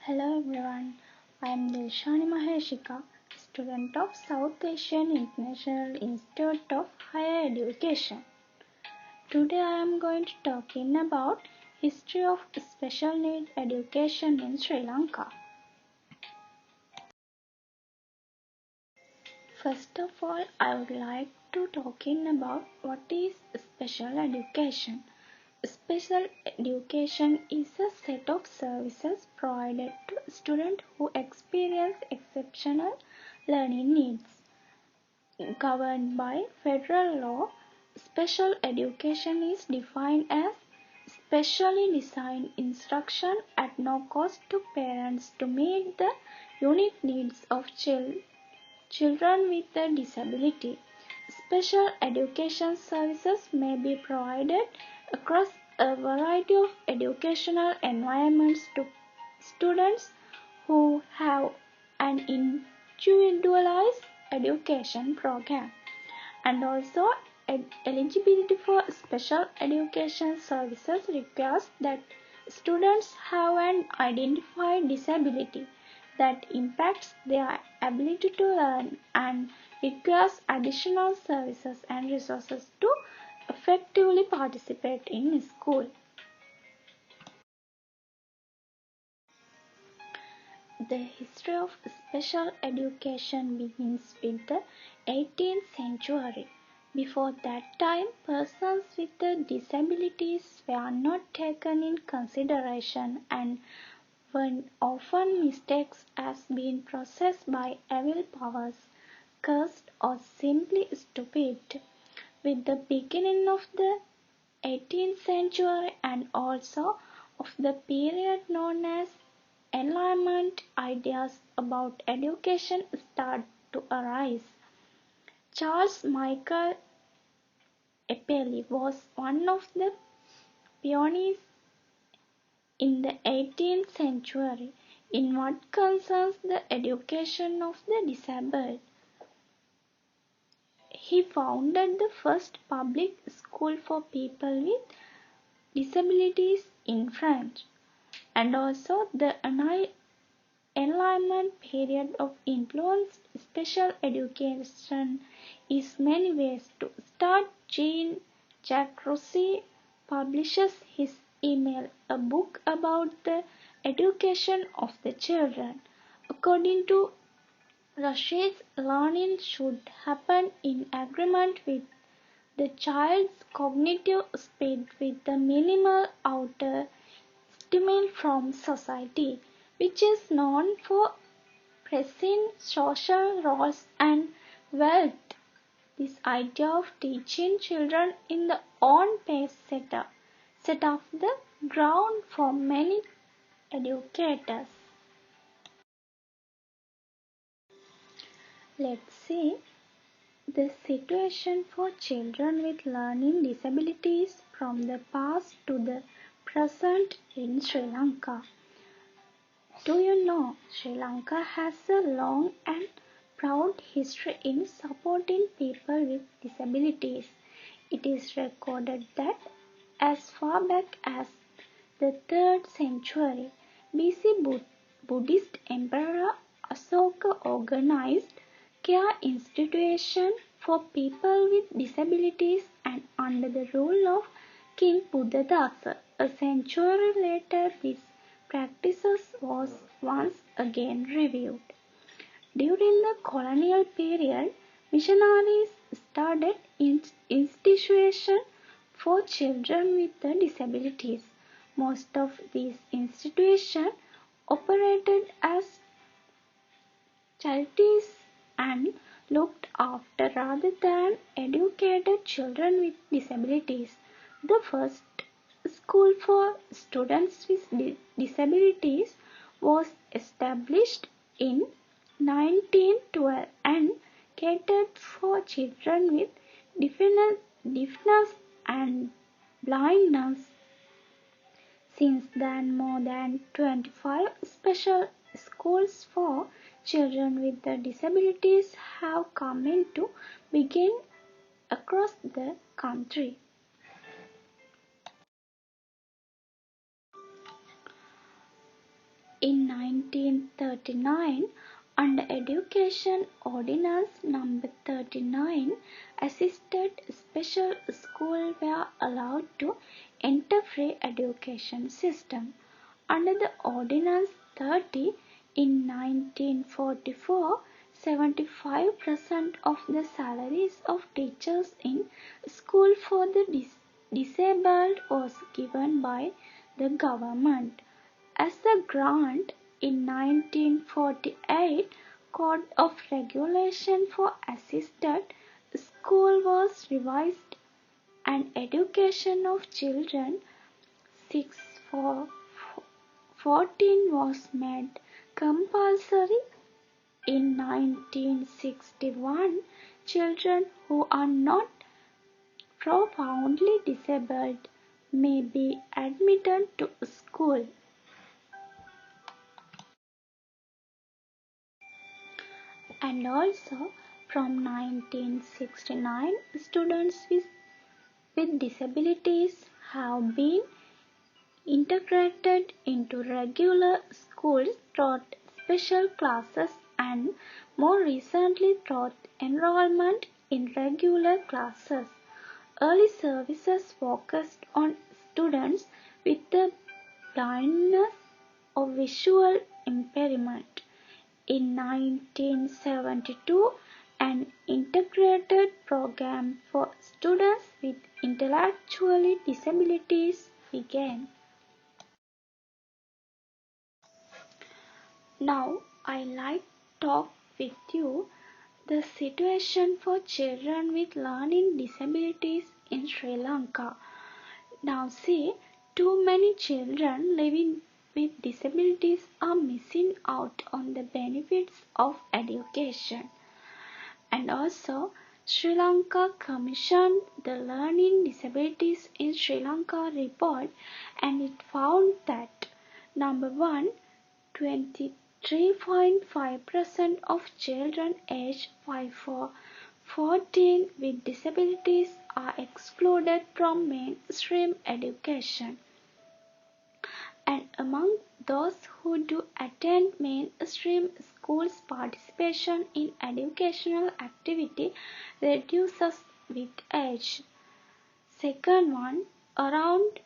Hello everyone, I am Dilshani Maheshika, student of South Asian International Institute of Higher Education. Today I am going to talking about history of special needs education in Sri Lanka. First of all, I would like to talking about what is special education. Special education is a set of services provided to students who experience exceptional learning needs. Governed by federal law, special education is defined as specially designed instruction at no cost to parents to meet the unique needs of children with a disability. Special education services may be provided across a variety of educational environments to students who have an individualized education program. And also, eligibility for special education services requires that students have an identified disability that impacts their ability to learn and requires additional services and resources to effectively participate in school. The history of special education begins with the 18th century. Before that time, persons with disabilities were not taken in consideration and were often mistaken as being possessed by evil powers, cursed, or simply stupid. With the beginning of the 18th century and also of the period known as Enlightenment, ideas about education start to arise. Charles Michael Appel was one of the pioneers in the 18th century in what concerns the education of the disabled. He founded the first public school for people with disabilities in France, and also the Enlightenment period of influenced special education is many ways to start. Jean-Jacques Rousseau publishes his Email, a book about the education of the children. According to Rousseau's, learning should happen in agreement with the child's cognitive speed with the minimal outer stimuli from society, which is known for pressing social roles and wealth. This idea of teaching children in the own pace set up the ground for many educators. Let's see the situation for children with learning disabilities from the past to the present in Sri Lanka. Do you know Sri Lanka has a long and proud history in supporting people with disabilities? It is recorded that as far back as the 3rd century BC, Buddhist Emperor Asoka organized care institutions for people with disabilities, and under the rule of King Buddhadasa, a century later this practices was once again reviewed. During the colonial period, missionaries started institutions for children with disabilities. Most of these institutions operated as charities and looked after rather than educated children with disabilities. The first school for students with disabilities was established in 1912 and catered for children with deafness and blindness. Since then, more than 25 special schools for children with disabilities have come into being across the country. In 1939, under Education Ordinance Number 39, assisted special schools were allowed to enter free education system. Under the Ordinance 30 in 1944, 75% of the salaries of teachers in school for the disabled was given by the government. As a grant, in 1948, Code of Regulation for Assisted School was revised and education of children 6 for 14 was made compulsory. In 1961, children who are not profoundly disabled may be admitted to school. And also from 1969, students with disabilities have been integrated into regular schools, taught special classes, and more recently taught enrollment in regular classes. Early services focused on students with the blindness or visual impairment. In 1972, an integrated program for students with intellectual disabilities began. Now, I like to talk with you the situation for children with learning disabilities in Sri Lanka. Now see, too many children living with disabilities are missing out on the benefits of education. And also, Sri Lanka commissioned the Learning Disabilities in Sri Lanka report, and it found that number 1, 23.5% of children aged 5 to 14 with disabilities are excluded from mainstream education. And among those who do attend mainstream schools, participation in educational activity reduces with age. Second one, around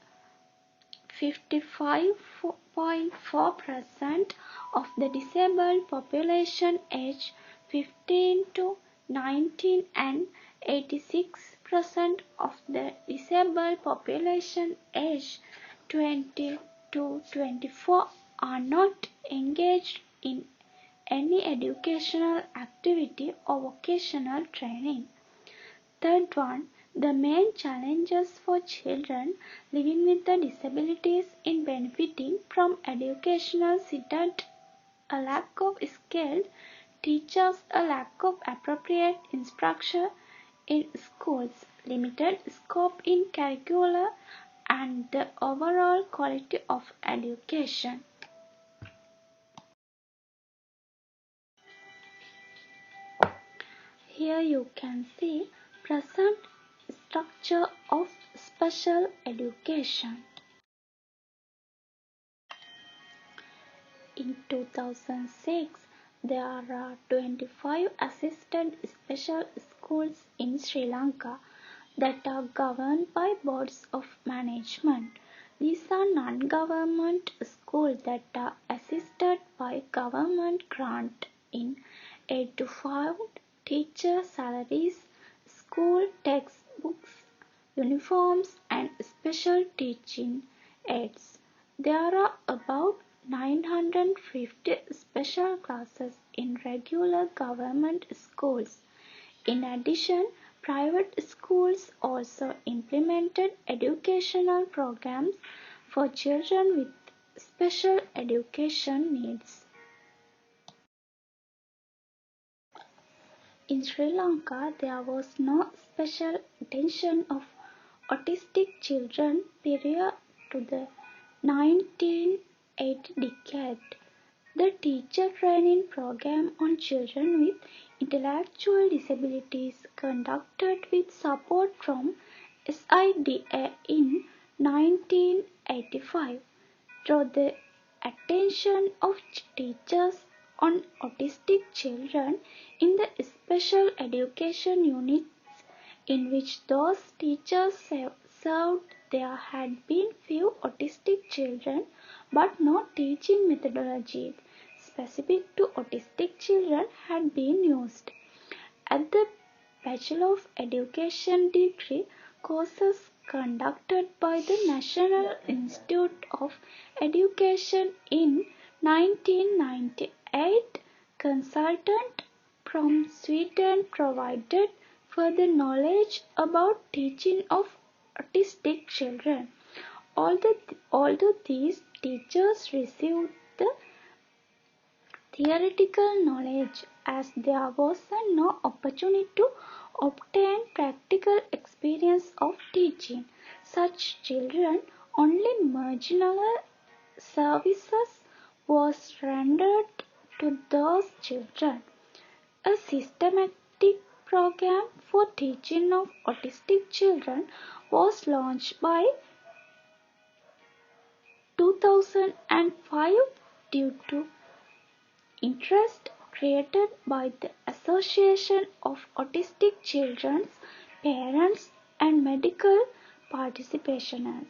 55.4% of the disabled population aged 15 to 19 and 86% of the disabled population aged 20 to 24 are not engaged in any educational activity or vocational training. Third one, the main challenges for children living with the disabilities in benefiting from educational sit a lack of skilled teachers, a lack of appropriate instruction in schools, limited scope in curricula, and the overall quality of education. Here you can see present structure of special education. In 2006, there are 25 assisted special schools in Sri Lanka that are governed by boards of management. These are non-government schools that are assisted by government grant in aid to fund teacher salaries, school textbooks, uniforms, and special teaching aids. There are about 950 special classes in regular government schools. In addition, private schools also implemented educational programs for children with special education needs. In Sri Lanka, there was no special attention of autistic children prior to the 1980 decade. The teacher training program on children with intellectual disabilities conducted with support from SIDA in 1985 through the attention of teachers on autistic children in the special education units in which those teachers served. There had been few autistic children, but no teaching methodologies specific to autistic children had been used. At the Bachelor of Education degree courses conducted by the National Institute of Education in 1998, consultant from Sweden provided further knowledge about teaching of autistic children. Although these teachers received the theoretical knowledge, as there was no opportunity to obtain practical experience of teaching such children, only marginal services was rendered to those children. A systematic program for teaching of autistic children was launched by 2005 due to interest created by the Association of Autistic Children's Parents and medical participation.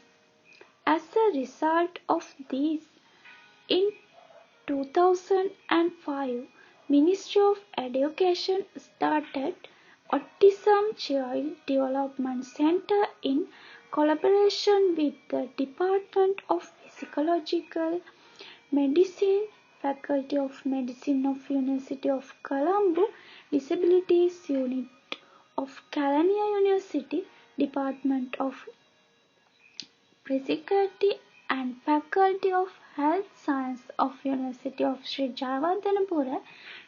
As a result of these, in 2005, Ministry of Education started Autism Child Development Center in collaboration with the Department of Physiological Medicine, Faculty of Medicine of University of Colombo, Disabilities Unit of California University, Department of Psychiatry and Faculty of Health Science of University of Sri Lanka,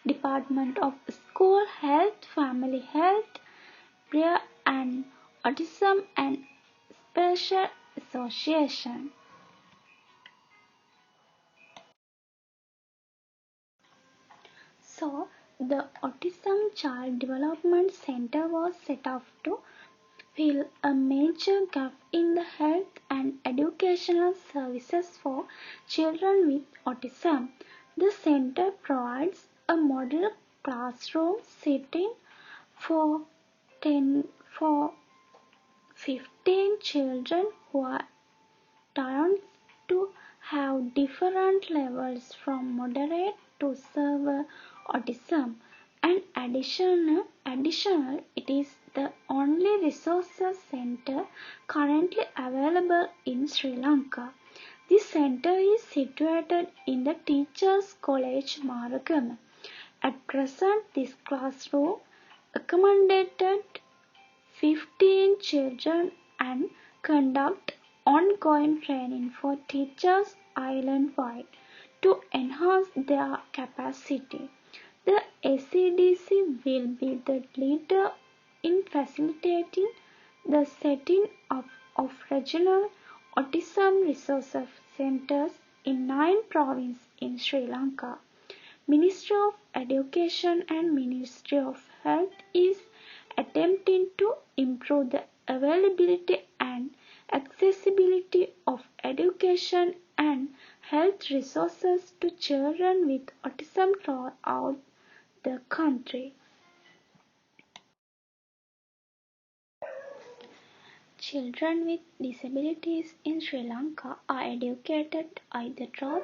Department of School Health, Family Health, Prayer and Autism and Special Association. So, the Autism Child Development Center was set up to fill a major gap in the health and educational services for children with autism. The center provides a model classroom setting for 15 children who are turned to have different levels from moderate to severe autism, and additional, it is the only resources center currently available in Sri Lanka. This center is situated in the Teachers College, Maragama. At present, this classroom accommodated 15 children and conduct ongoing training for teachers island-wide to enhance their capacity. The ECCD will be the leader in facilitating the setting up of regional autism resource centers in 9 provinces in Sri Lanka. Ministry of Education and Ministry of Health is attempting to improve the availability and accessibility of education and health resources to children with autism throughout the country. Children with disabilities in Sri Lanka are educated either through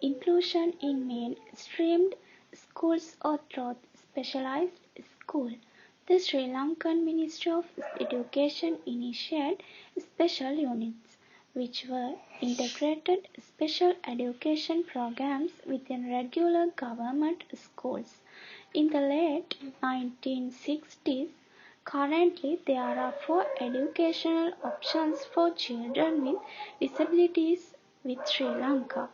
inclusion in mainstreamed schools or through specialized schools. The Sri Lankan Ministry of Education initiated special units, which were integrated special education programs within regular government schools. In the late 1960s, currently there are 4 educational options for children with disabilities with Sri Lanka.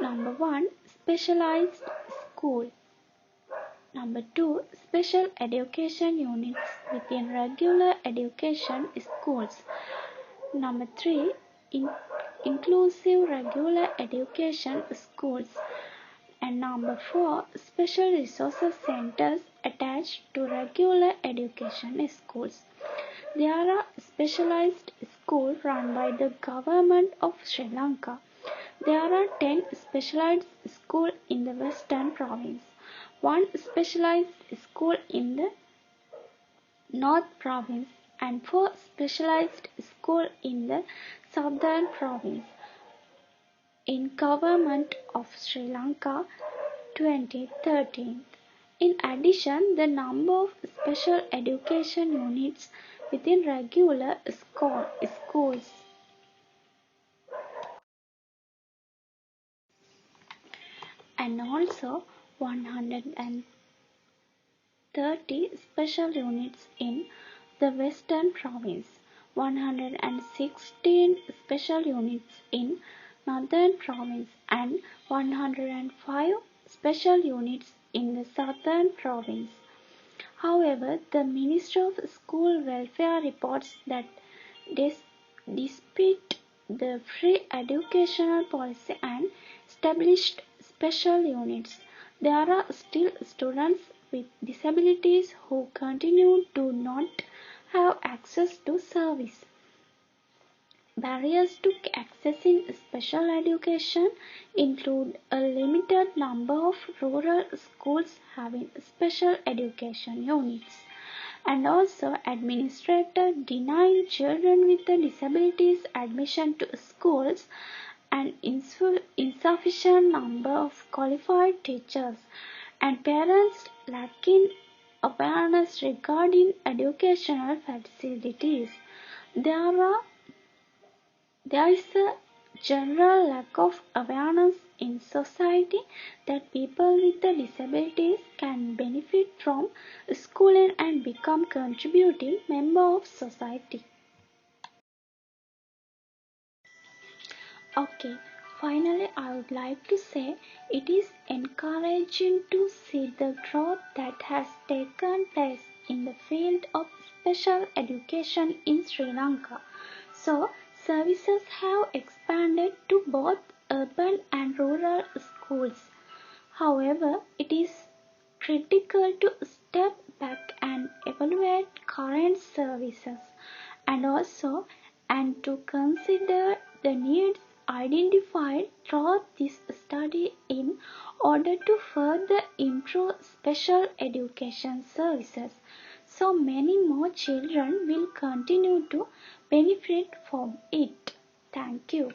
Number 1, specialized school. Number 2, special education units within regular education schools. Number 3, inclusive regular education schools. And number 4, special resources centers attached to regular education schools. There are specialized schools run by the government of Sri Lanka. There are 10 specialized schools in the Western Province, 1 specialized school in the North Province, and 4 specialized schools in the Southern Province. In Government of Sri Lanka 2013. In addition, the number of special education units within regular schools and also 130 special units in the Western Province, 116 special units in Northern Province, and 105 special units in the Southern Province. However, the Ministry of School Welfare reports that despite the free educational policy and established special units, there are still students with disabilities who continue to not have access to service. Barriers to accessing special education include a limited number of rural schools having special education units, and also administrators denying children with disabilities admission to schools, and insufficient number of qualified teachers, and parents lacking awareness regarding educational facilities. There is a general lack of awareness in society that people with disabilities can benefit from schooling and become contributing members of society. Okay, finally I would like to say it is encouraging to see the growth that has taken place in the field of special education in Sri Lanka. So, services have expanded to both urban and rural schools. However, it is critical to step back and evaluate current services and to consider the needs identified throughout this study in order to further improve special education services so many more children will continue to benefit from it. Thank you.